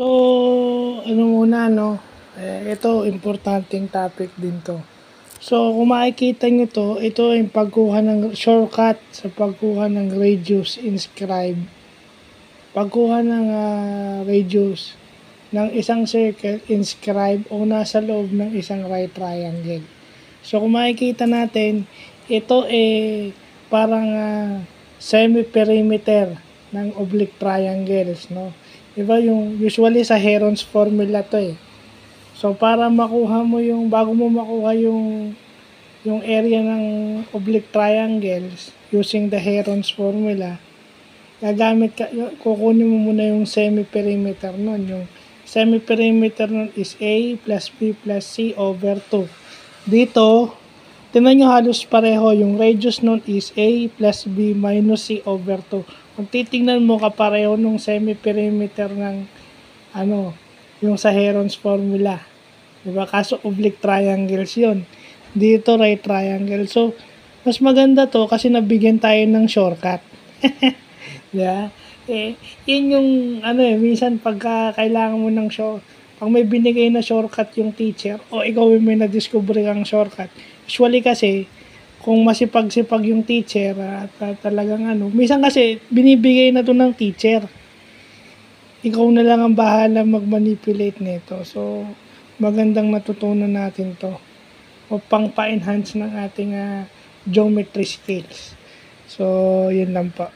So, ano muna, no? Ito, importanteng topic din to. So, kung makikita nyo to, ito yung pagkuha ng shortcut sa pagkuha ng radius inscribe. Pagkuha ng radius ng isang circle inscribe o nasa loob ng isang right triangle. So, kung makikita natin, ito parang semi-perimeter ng oblique triangles, no? Diba yung usually sa Heron's formula to eh. So para makuha mo yung bago mo makuha yung area ng oblique triangles using the Heron's formula, kukunin mo muna yung semi-perimeter nun. Yung semi-perimeter nun is A plus B plus C over 2. Dito, tingnan nyo halos pareho. Yung radius nun is A plus B minus C over 2. Kung titingnan mo kapareho nung semi-perimeter ng yung sa Heron's formula. Diba? Kaso oblique triangles yun. Dito right triangle. So, mas maganda to kasi nabigyan tayo ng shortcut. Diba? Yun yung minsan pagka kailangan mo ng pag may binigay na shortcut yung teacher o ikaw may na-discover kang shortcut. Usually kasi, kung masipag-sipag yung teacher at talagang minsan kasi binibigay na to ng teacher. Ikaw na lang ang bahala mag-manipulate nito. So, magandang matutunan natin to upang pa-enhance ng ating geometry skills. So, yun lang po.